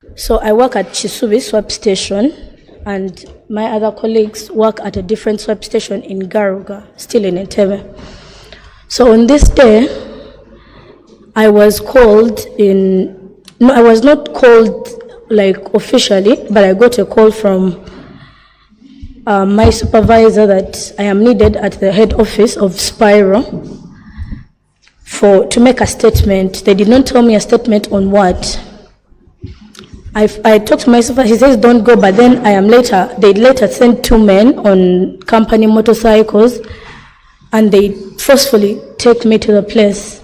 So I work at Chisubi swap station, and my other colleagues work at a different swap station in Garuga, still in Entebbe. So on this day, I was called in. No, I was not called like officially, but I got a call from my supervisor that I am needed at the head office of Spyro to make a statement. They did not tell me a statement on what. I talked to my supervisor, he says don't go, but then they later sent 2 men on company motorcycles, and they forcefully take me to the place.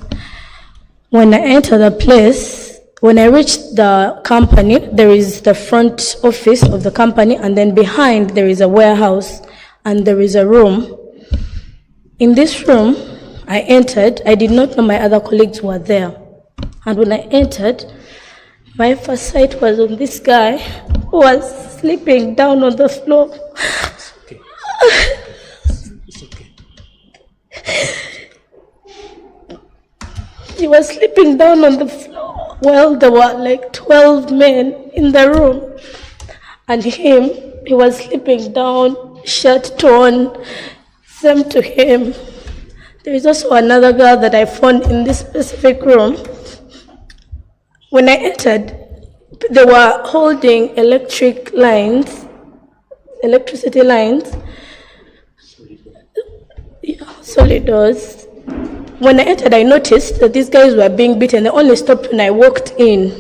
When I enter the place, when I reach the company, there is the front office of the company, and then behind there is a warehouse, and there is a room. In this room, I entered. I did not know my other colleagues were there. And when I entered, my first sight was on this guy who was sleeping down on the floor. It's okay. It's okay. He was sleeping down on the floor. Well, there were like 12 men in the room. And he was sleeping down, shirt torn, same to him. There is also another girl that I found in this specific room. When I entered, they were holding electricity lines. Solidors. When I entered, I noticed that these guys were being beaten. They only stopped when I walked in.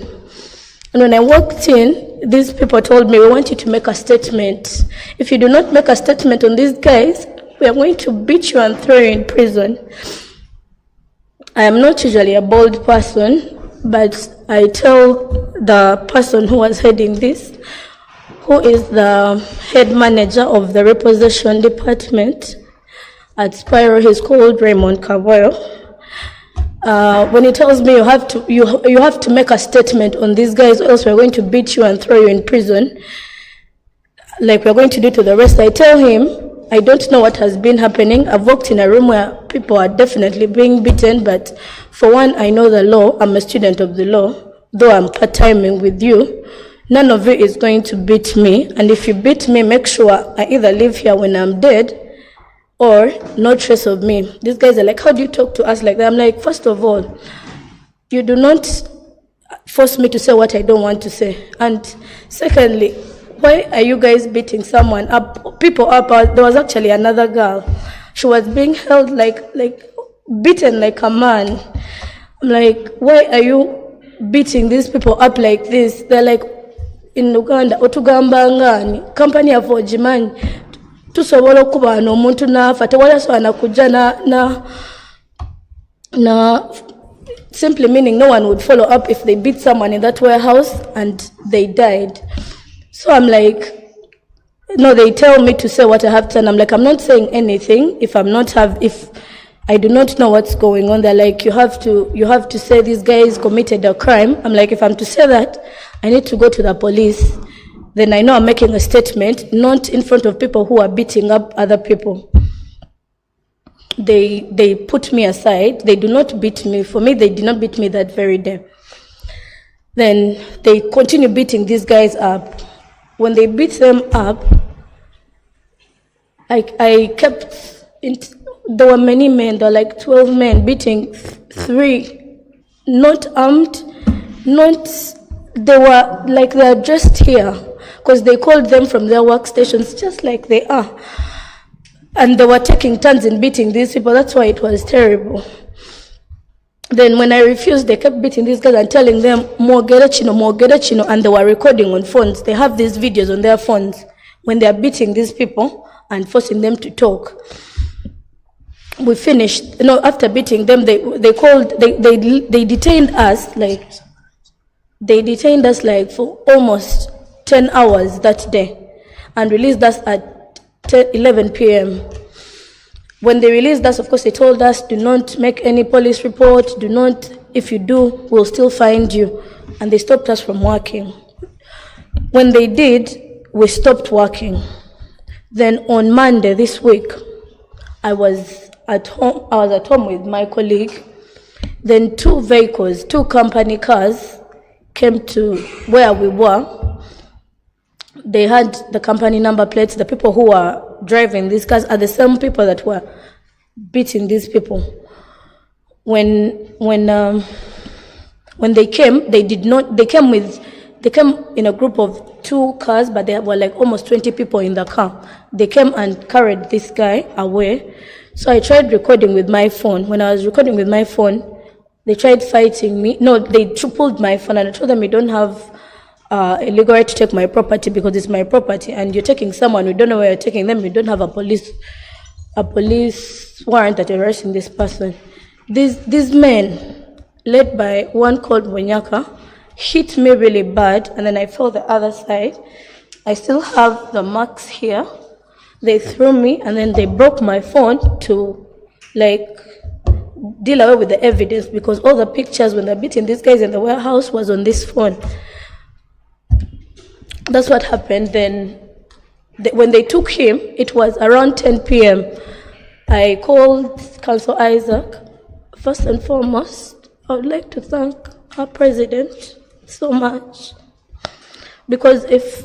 And when I walked in, these people told me, we want you to make a statement. If you do not make a statement on these guys, we are going to beat you and throw you in prison. I am not usually a bold person, but I tell the person who was heading this, who is the head manager of the repossession department at Spyro, he's called Raymond Cavoyo. When he tells me you have to make a statement on these guys, or else we're going to beat you and throw you in prison, like we're going to do to the rest, I tell him, I don't know what has been happening. I've walked in a room where people are definitely being beaten, but for one, I know the law. I'm a student of the law. Though I'm part-timing with you, none of you is going to beat me. And if you beat me, make sure I either leave here when I'm dead or no trace of me. These guys are like, how do you talk to us like that? I'm like, first of all, you do not force me to say what I don't want to say. And secondly, why are you guys beating someone up, people up? There was actually another girl. She was being held like beaten like a man. I'm like, why are you beating these people up like this? They're like, in Uganda, otugamba ngani, company ya Vojiman, tusobola okuba n'omuntu n'afa, tewali asobola kujja na simply meaning no one would follow up if they beat someone in that warehouse and they died. So I'm like, no, they tell me to say what I have to, and I'm like, I'm not saying anything if I do not know what's going on. They're like, you have to say this guy committed a crime. I'm like, if I'm to say that, I need to go to the police. Then I know I'm making a statement, not in front of people who are beating up other people. They put me aside. They do not beat me. For me, they did not beat me that very day. Then they continue beating these guys up. When they beat them up, I kept, there were many men, there were like 12 men beating 3, not armed, they were like they're just here, because they called them from their workstations just like they are. And they were taking turns in beating these people, that's why it was terrible. Then when I refused, they kept beating these guys and telling them, Mogere chino, and they were recording on phones. They have these videos on their phones when they are beating these people and forcing them to talk. We finished, after beating them, they detained us, for almost 10 hours that day and released us at 11 p.m. When they released us, of course, they told us, do not make any police report, if you do, we'll still find you. And they stopped us from working. When they did, we stopped working. Then on Monday this week, I was at home with my colleague. Then 2 vehicles, 2 company cars came to where we were, they had the company number plates. The people who were driving these cars are the same people that were beating these people. When they came, they came in a group of 2 cars, but there were like almost 20 people in the car. They came and carried this guy away. So I tried recording with my phone. When I was recording with my phone, they tried fighting me. No, they pulled my phone, and I told them, you don't have a legal right to take my property because it's my property, and you're taking someone, we don't know where you're taking them, you don't have a police warrant that you're arresting this person. These men, led by one called Munyaka, hit me really bad, and then I fell the other side. I still have the marks here. They threw me, and then they broke my phone to deal away with the evidence, because all the pictures when they're beating these guys in the warehouse was on this phone. That's what happened. Then when they took him, it was around 10 p.m. I called Council Isaac. First and foremost, I would like to thank our president so much, because if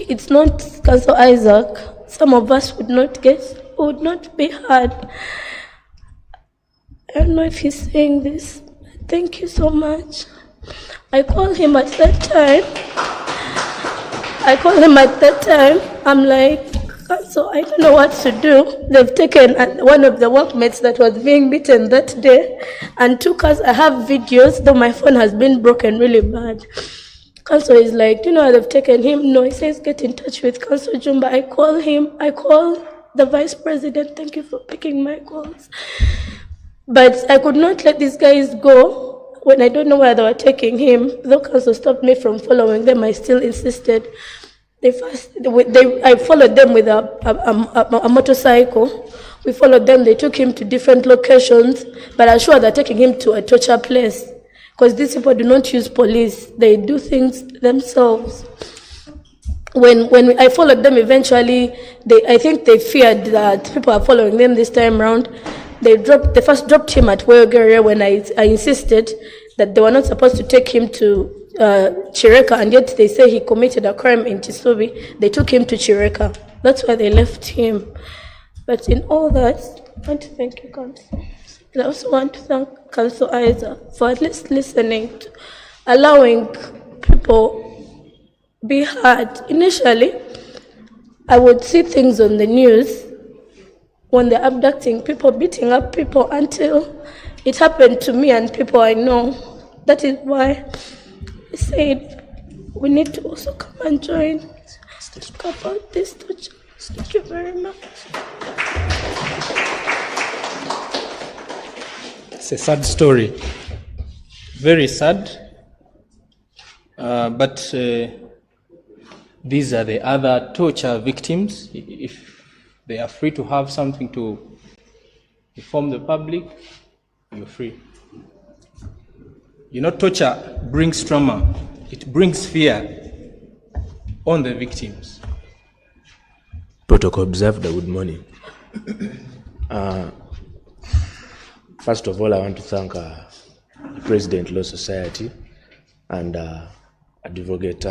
it's not Council Isaac, some of us would not be heard. I don't know if he's saying this. Thank you so much. I called him at that time. I'm like, so I don't know what to do. They've taken one of the workmates that was being beaten that day and took us. I have videos, though my phone has been broken really bad. Council is like, do you know why they've taken him? No, he says, get in touch with Council Jumba. I call him. I call the vice president. Thank you for picking my calls. But I could not let these guys go when I don't know where they were taking him. Though Council stopped me from following them, I still insisted. I followed them with a motorcycle. We followed them. They took him to different locations, but I'm sure they're taking him to a torture place, because these people do not use police. They do things themselves. When I followed them, eventually, I think they feared that people are following them this time around. They first dropped him at Weogeria when I insisted that they were not supposed to take him to Chireka, and yet they say he committed a crime in Tisubi. They took him to Chireka. That's why they left him. But in all that, I want to thank you, Council. And I also want to thank Council Isaac for at least listening, allowing people be heard. Initially, I would see things on the news when they're abducting people, beating up people, until it happened to me and people I know. That is why I said we need to also come and join to talk about this. Thank you very much. It's a sad story, very sad, but these are the other torture victims. If they are free to have something to inform the public, you're free. You know, torture brings trauma. It brings fear on the victims. Protocol observed. Good morning. First of all, I want to thank the President Law Society and Advocate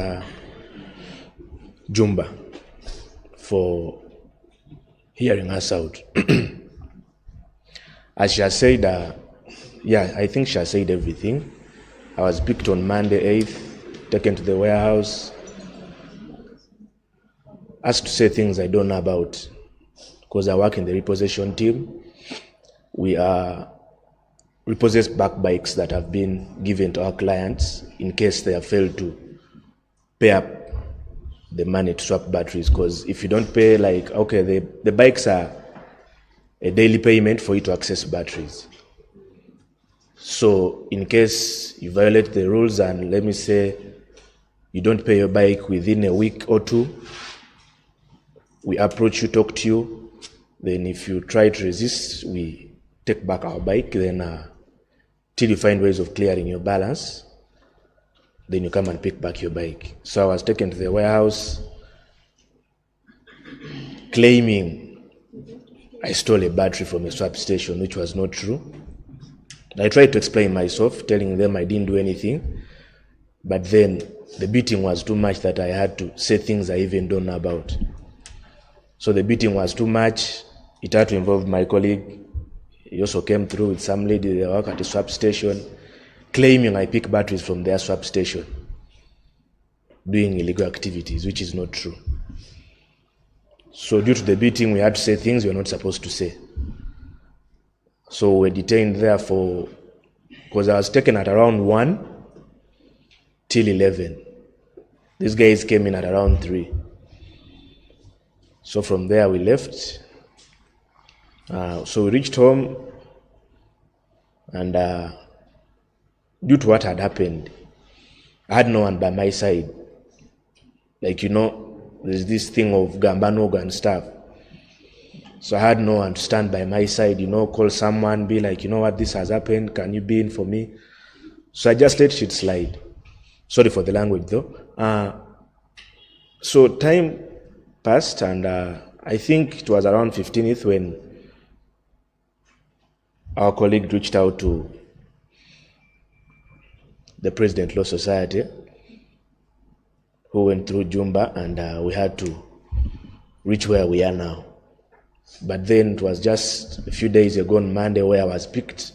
Jumba for hearing us out. As she has said, I think she has said everything. I was picked on Monday 8th, taken to the warehouse, asked to say things I don't know about, because I work in the repossession team. We repossess back bikes that have been given to our clients in case they have failed to pay up the money to swap batteries, because if you don't pay, the bikes are a daily payment for you to access batteries. So in case you violate the rules and let me say you don't pay your bike within a week or two, we approach you, talk to you, then if you try to resist, we take back our bike, then till you find ways of clearing your balance, then you come and pick back your bike. So I was taken to the warehouse claiming I stole a battery from a swap station, which was not true. I tried to explain myself, telling them I didn't do anything. But then the beating was too much that I had to say things I even don't know about. So the beating was too much. It had to involve my colleague. He also came through with some lady, they work at the swap station, claiming I pick batteries from their swap station, doing illegal activities, which is not true. So due to the beating, we had to say things we were not supposed to say. So we were detained there because I was taken at around 1 till 11. These guys came in at around 3. So from there we left. So we reached home, and due to what had happened, I had no one by my side. Like, there's this thing of Gambanoga and stuff. So I had no one to stand by my side, call someone, be like, what, this has happened, can you be in for me? So I just let shit slide. Sorry for the language though. So time passed, and I think it was around 15th when our colleague reached out to the President Law Society, who went through Jumba, and we had to reach where we are now. But then it was just a few days ago on Monday where I was picked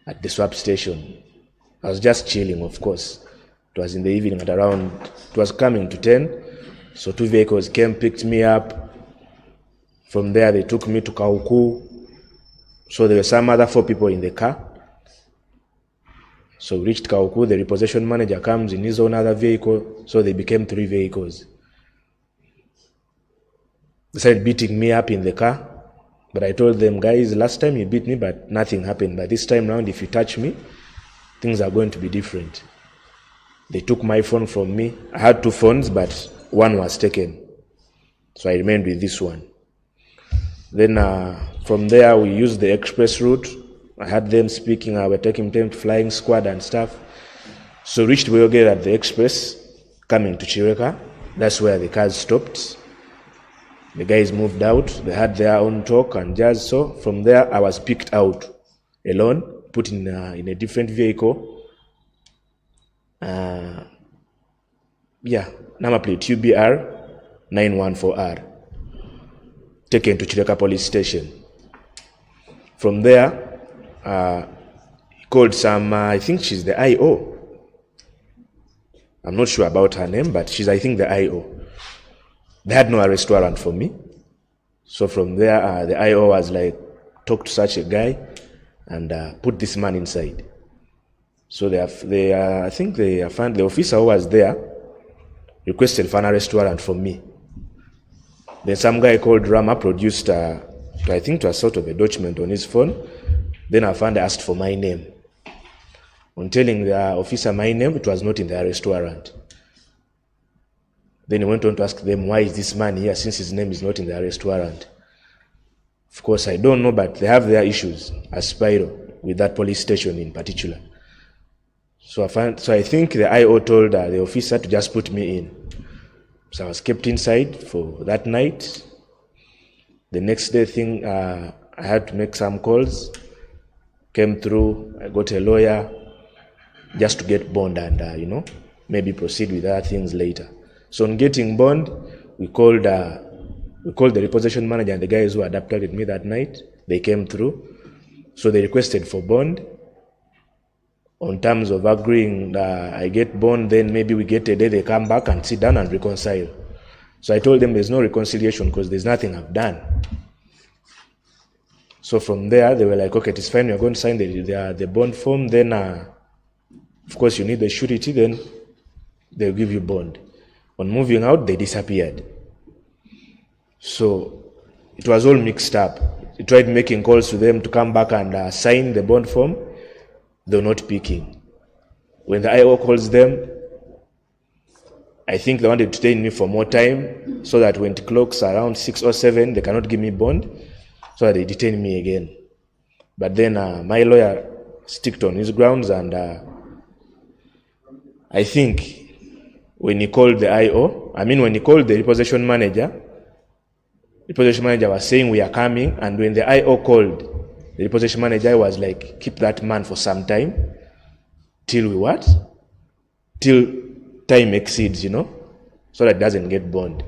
at the swap station. I was just chilling, of course. It was in the evening at around, it was coming to 10. So 2 vehicles came, picked me up. From there, they took me to Kauku. So there were some other 4 people in the car. So we reached Kauku, the repossession manager comes in his own other vehicle. So they became 3 vehicles. They started beating me up in the car. But I told them, guys, last time you beat me, but nothing happened. But this time round, if you touch me, things are going to be different. They took my phone from me. I had 2 phones, but one was taken. So I remained with this one. Then from there, we used the express route. I had them speaking, we're taking them to flying squad and stuff. So reached Boyoge at the express, coming to Chireka. That's where the cars stopped. The guys moved out. They had their own talk and jazz. So from there, I was picked out alone, put in a different vehicle. Number plate UBR 914R. Taken to Chireka police station. From there, he called some, I think she's the IO. I'm not sure about her name, but she's, I think, the IO. They had no arrest warrant for me. So from there, the IO was like, talk to such a guy and put this man inside. So I think they found the officer who was there requested for an arrest warrant from me. Then some guy called Rama produced, I think it was sort of a document on his phone. Then I asked for my name. On telling the officer my name, it was not in the arrest warrant. Then he went on to ask them, why is this man here since his name is not in the arrest warrant? Of course, I don't know, but they have their issues as Spyro with that police station in particular. So I think the IO told the officer to just put me in. So I was kept inside for that night. The next day I had to make some calls. Came through, I got a lawyer just to get bond and, maybe proceed with other things later. So on getting bond, we called the repossession manager and the guys who had abducted me that night. They came through. So they requested for bond. On terms of agreeing that I get bond, then maybe we get a day, they come back and sit down and reconcile. So I told them there's no reconciliation because there's nothing I've done. So from there, they were like, okay, it's fine, you're going to sign the bond form, then of course you need the surety, then they'll give you bond. On moving out, they disappeared. So it was all mixed up. We tried making calls to them to come back and sign the bond form. They were not picking. When the IO calls them, I think they wanted to detain me for more time so that when it clocks around 6 or 7, they cannot give me bond, so that they detain me again. But then my lawyer sticked on his grounds, and I think when he called the when he called the repossession manager was saying we are coming, and when the IO called, the repossession manager was like, keep that man for some time till we what? till time exceeds, so that it doesn't get burned.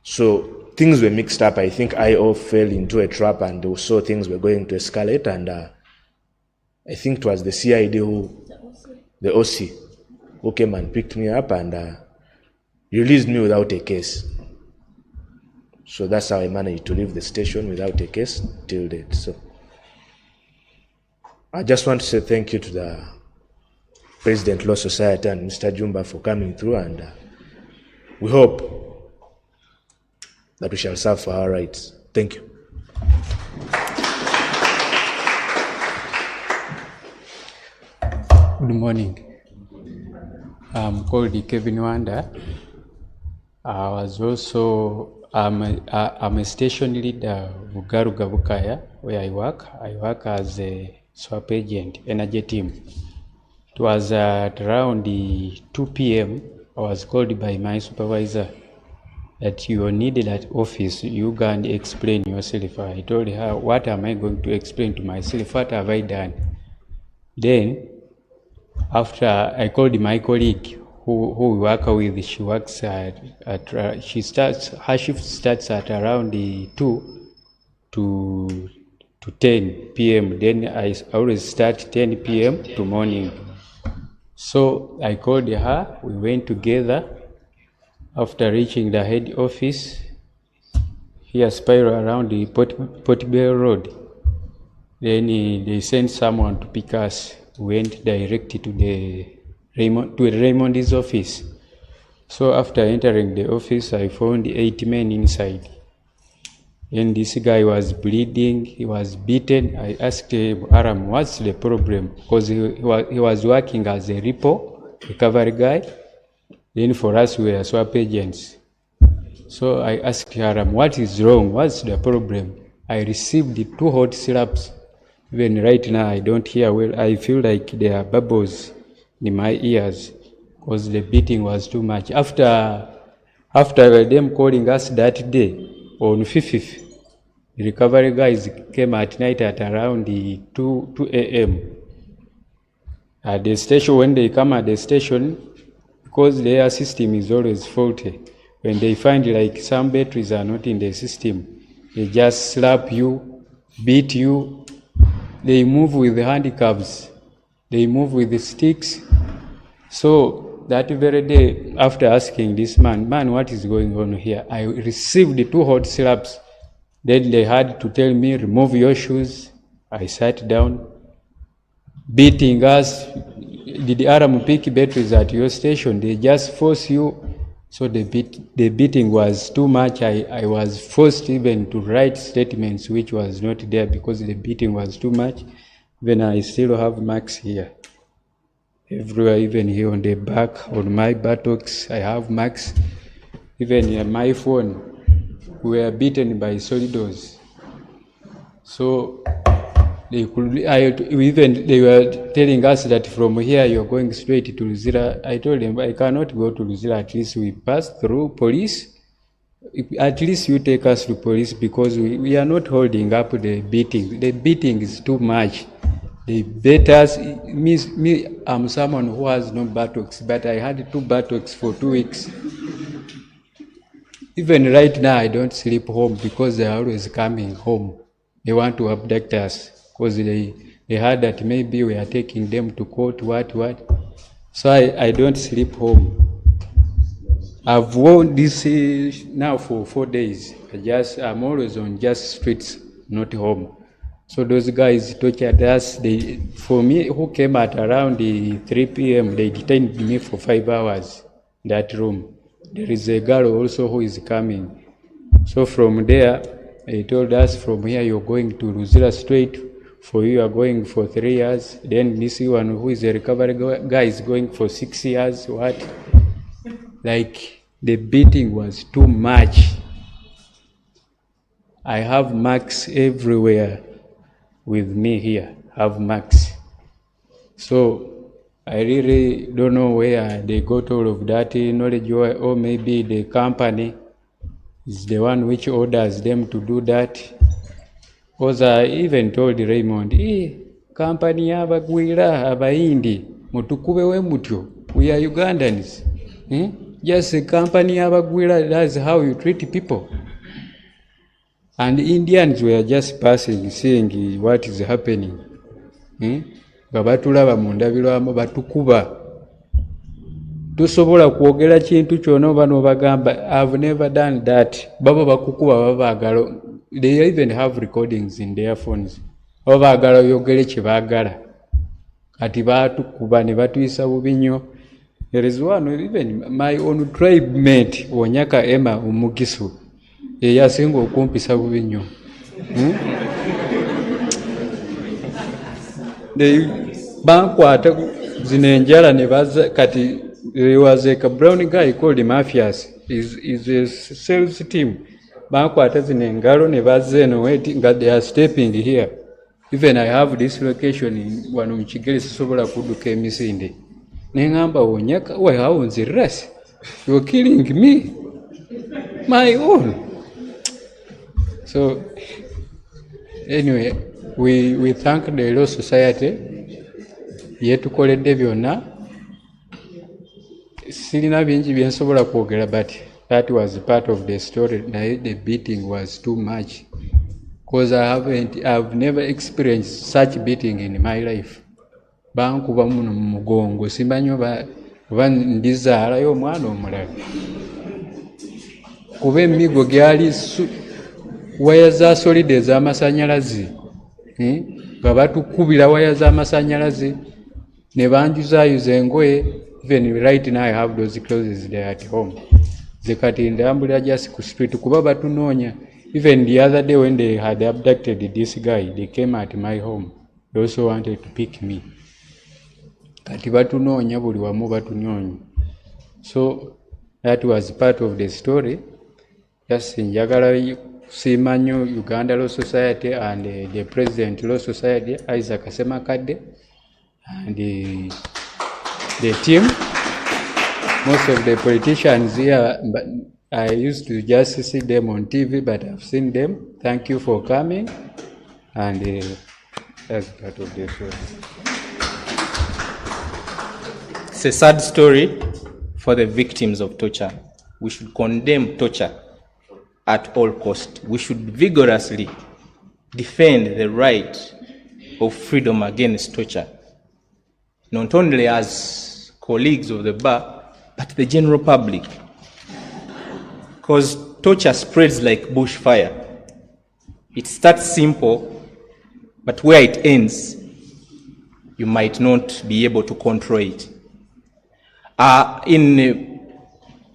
So things were mixed up. I think IO fell into a trap and saw things were going to escalate, and I think it was the CID the OC, who came and picked me up and released me without a case. So that's how I managed to leave the station without a case till date. So I just want to say thank you to the President Law Society and Mr. Jumba for coming through, and we hope that we shall serve for our rights. Thank you. Good morning. I'm called Kevin Wanda. I'm a station leader Bugaru Gabukaya, where I work. I work as a swap agent, energy team. It was at around 2 p.m. I was called by my supervisor that you are needed at office. You can explain yourself. I told her, what am I going to explain to myself? What have I done? Then, after I called my colleague who we work with, she works her shift starts at around 2 to 10 p.m. Then I always start 10 p.m. to morning. So I called her, we went together. After reaching the head office, here Spyro around the Portbell Road, then they sent someone to pick us. We went directly to Raymond's office. So after entering the office, I found 8 men inside. And this guy was bleeding, he was beaten. I asked him, Aram, what's the problem? Because he was working as a recovery guy. Then for us, we were swap agents. So I asked Aram, what is wrong? What's the problem? I received 2 hot slaps. Even right now, I don't hear well. I feel like there are bubbles in my ears because the beating was too much. After them calling us that day, on 5th, the recovery guys came at night at around 2 a.m. At the station, when they come at the station, because their system is always faulty, when they find like some batteries are not in the system, they just slap you, beat you. They move with the handcuffs, they move with the sticks. So that very day, after asking this man, what is going on here? I received 2 hot slaps. Then they had to tell me, remove your shoes. I sat down, beating us. Did Aram pick batteries at your station? They just force you. So the beating was too much. I was forced even to write statements which was not there because the beating was too much. Then I still have marks here. Everywhere, even here on the back, on my buttocks, I have marks. Even in my phone, we were beaten by soldiers. So they were telling us that from here you're going straight to Luzira. I told them I cannot go to Luzira. At least we pass through police. At least you take us to police because we are not holding up the beating. The beating is too much. They beat us. Me, I'm someone who has no buttocks, but I had 2 buttocks for 2 weeks. Even right now, I don't sleep home because they are always coming home. They want to abduct us because they heard that maybe we are taking them to court, what. So I don't sleep home. I've worn this now for 4 days. I'm always on just streets, not home. So those guys tortured us. For me, who came at around 3 p.m., they detained me for 5 hours in that room. There is a girl also who is coming. So from there, they told us from here you're going to Luzira straight. For you are going for 3 years. Then this one who is a recovery guy is going for 6 years. What? Like the beating was too much. I have marks everywhere with me here. Have marks. So I really don't know where they got all of that knowledge, or maybe the company is the one which orders them to do that. Because I even told Raymond, company abagwira abaindi mutukube we mutyo We are Ugandans. Just a company abagwira, that's how you treat people. And Indians were just passing, seeing what is happening. Babatulaba mundabirwamu batukuba. Tusobola kwogera kintu kyonna bano bagamba I've never done that. Baba bakukuba babagalo. They even have recordings in their phones. Babagalo yogere kibagala. Kati batukuba ne batuyisa bubi nnyo. There is one, even my own tribe mate, Wonyaka Emma Umugisu. Yasinga okumpisa bubi nnyo. Bankwata zino enjala ne baza kati. There was a brown guy called Mafias. Is a sales team. Bankwata zino engalo ne baza eno waiting that they are stepping here. Even I have this location in wano mchigeri sisobola kuduka emisinde. Nengamba Wonyaka, why how is the rest? You're killing me. My own. So anyway, we thank the Law Society. Yetukoledde byonna. Sirina bingi byensobola kwogera, but that was part of the story. The beating was too much. Because I've never experienced such beating in my life. Bankuba muno mu mugongo simbanyo ba ndizaalayo omwana omulala. Kuba emigo gyali waya za solid ez'amasanyalaze. Nga batukubira waya z'amasanyalaze ne banjuzayuza engoye. Even right now I have those clothes there at home. Zekati ndambulira just ku street kuba batunoonya. Even the other day when they had abducted this guy, they came at my home. They also wanted to pick me. Kati batunoonya buli wamu batunoonya. So that was part of the story. Just njagala kusiima nnyo Uganda Law Society and the President Law Society, Isaac Semakadde, and the team. Most of the politicians here, but I used to just see them on TV, but I've seen them. Thank you for coming, and that's part of the story. It's a sad story for the victims of torture. We should condemn torture at all costs. We should vigorously defend the right of freedom against torture, not only as colleagues of the bar, but the general public. Because torture spreads like bushfire. It starts simple, but where it ends, you might not be able to control it. In